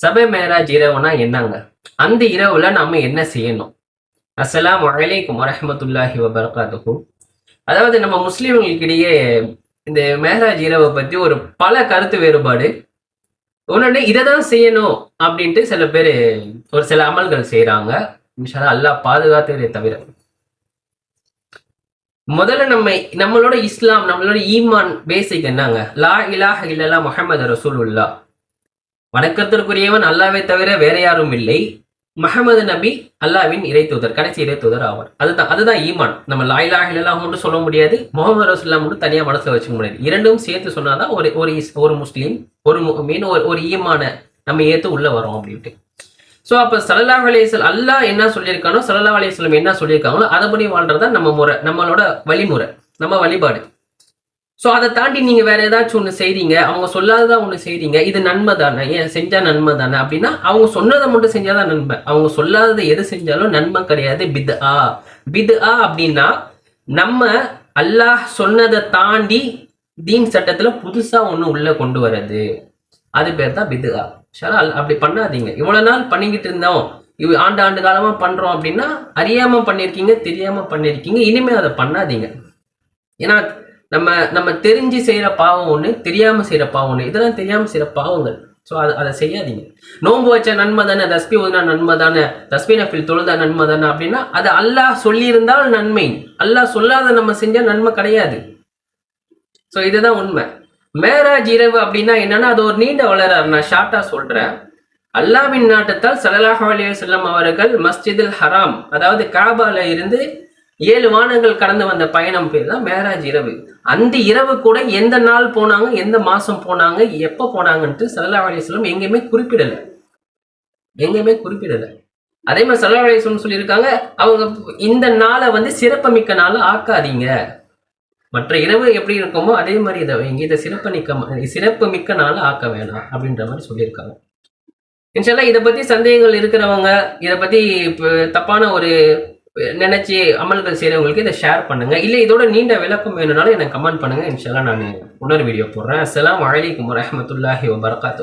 சபை மேராஜ் இரவுனா என்னங்க? அந்த இரவுல நம்ம என்ன செய்யணும்? அஸ்ஸலாமு அலைக்கும் வரஹ்மத்துல்லாஹி வபரகாத்துஹு. அதாவது நம்ம முஸ்லிம்களுக்கிடையே இந்த மேராஜ் இரவை பத்தி ஒரு பல கருத்து வேறுபாடு. ஒன்னொன்னு இதை தான் செய்யணும் அப்படின்ட்டு சில பேர் ஒரு சில அமல்கள் செய்யறாங்க. இன்ஷா அல்லாஹ் அல்லாஹ் பாதுகாத்ததே தவிர. முதல்ல நம்மளோட இஸ்லாம், நம்மளோட ஈமான் பேசிக் என்னங்க? லா இலாஹ இல்லல்லாஹ் முஹம்மது ரசூலுல்லாஹ். வணக்கத்திற்குரியவன் அல்லாவை தவிர வேற யாரும் இல்லை. முஹம்மது நபி அல்லாவின் இறை தூதர், கடைசி இறை தூதர் ஆவார். அதுதான் ஈமான். நம்ம லா இலாஹ இல்லல்லாஹ் மட்டும் சொல்ல முடியாது, முஹம்மது ரசூலுல்லாஹ் மட்டும் தனியா மனசுல வச்சுக்க முடியாது. இரண்டும் சேர்த்து சொன்னாதான் ஒரு முஸ்லீம், ஒரு முஃமின், ஒரு ஈமான நம்ம ஏத்து உள்ள வரோம் அப்படின்ட்டு. ஸோ அப்போ ஸல்லல்லாஹு அலைஹி வஸல்லம் அல்லாஹ் என்ன சொல்லியிருக்கானோ, ஸல்லல்லாஹு அலைஹி வஸல்லம் என்ன சொல்லியிருக்காங்களோ அதன்படி வாழ்றதுதான் நம்ம முறை, நம்மளோட வழிமுறை, நம்ம வழிபாடு. ஸோ அதை தாண்டி நீங்க வேற ஏதாச்சும் ஒன்று செய்றீங்க, அவங்க சொல்லாததான் ஒன்று செய்றீங்க, இது நன்மை தானே, ஏன் செஞ்சா நன்மை தானே அப்படின்னா, அவங்க சொன்னதை மட்டும் செஞ்சாதான் நன்மை. அவங்க சொல்லாததை எது செஞ்சாலும் நன்மை கிடையாது. பித்ஆ அப்படின்னா நம்ம அல்லாஹ் சொன்னதை தாண்டி தீன் சட்டத்துல புதுசா ஒண்ணு உள்ள கொண்டு வர்றது, அது பேர் தான் பித்ஆ. அப்படி பண்ணாதீங்க. இவ்வளவு நாள் பண்ணிக்கிட்டு இருந்தோம், ஆண்டு காலமா பண்றோம் அப்படின்னா அறியாம பண்ணிருக்கீங்க, தெரியாம பண்ணிருக்கீங்க. இனிமே அதை பண்ணாதீங்க. ஏன்னா நம்ம தெரிஞ்சு செய்யற பாவம் ஒண்ணு, தெரியாம செய்யற பாவம் ஒண்ணு. இதெல்லாம் தெரியாம செய்யற பாவங்கள். ஸோ அதை செய்யாதீங்க. நோன்பு வச்ச நன்மை தானே, தஸ்பி ஓதுனா நன்மை தானே, தஸ்பி நஃபில் தொழுதா நன்மை தானே அப்படின்னா அது அல்லாஹ் சொல்லியிருந்தால் நன்மை. அல்லாஹ் சொல்லாத நம்ம செஞ்சா நன்மை கிடையாது. ஸோ இதுதான் உண்மை. மேராஜ் இரவு அப்படின்னா என்னன்னா, அது ஒரு நீண்ட வளரார். நான் ஷார்ட்டா சொல்றேன். அல்லாஹ்வின் நாட்டத்தால் ஸல்லல்லாஹு அலைஹி வஸல்லம் அவர்கள் மஸ்ஜிதுல் ஹராம், அதாவது காபால இருந்து 7 வானங்கள் கடந்து வந்த பயணம் பேர் தான் மேராஜ் இரவு. அந்த இரவு கூட எந்த நாள் போனாங்க, எந்த மாசம் போனாங்க, எப்ப போனாங்கன்ட்டு ஸல்லல்லாஹு அலைஹி வஸல்லம் எங்கேயுமே குறிப்பிடல. அதே மாதிரி ஸல்லல்லாஹு அலைஹி வஸல்லம் சொல்லியிருக்காங்க, அவங்க இந்த நாளை சிறப்புமிக்க நாளை ஆக்காதீங்க. மற்ற இரவு எப்படி இருக்குமோ அதே மாதிரி இதை சிறப்பு மிக்க நாளை ஆக்க வேணாம் அப்படின்ற மாதிரி சொல்லியிருக்காங்க. இன்ஷா அல்லாஹ் இதை பத்தி சந்தேகங்கள் இருக்கிறவங்க, இதை பத்தி தப்பான ஒரு நினைச்சு அமல்கள் செய்யறவங்களுக்கு இதை ஷேர் பண்ணுங்க. இல்ல இதோட நீண்ட விளக்கம் வேணும்னாலும் எனக்கு கமெண்ட் பண்ணுங்க. இன்ஷா அல்லாஹ் நான் இன்னொரு வீடியோ போடுறேன். அஸ்ஸலாமு அலைக்கும் வரஹ்மத்துல்லாஹி வபரகாத்துஹு.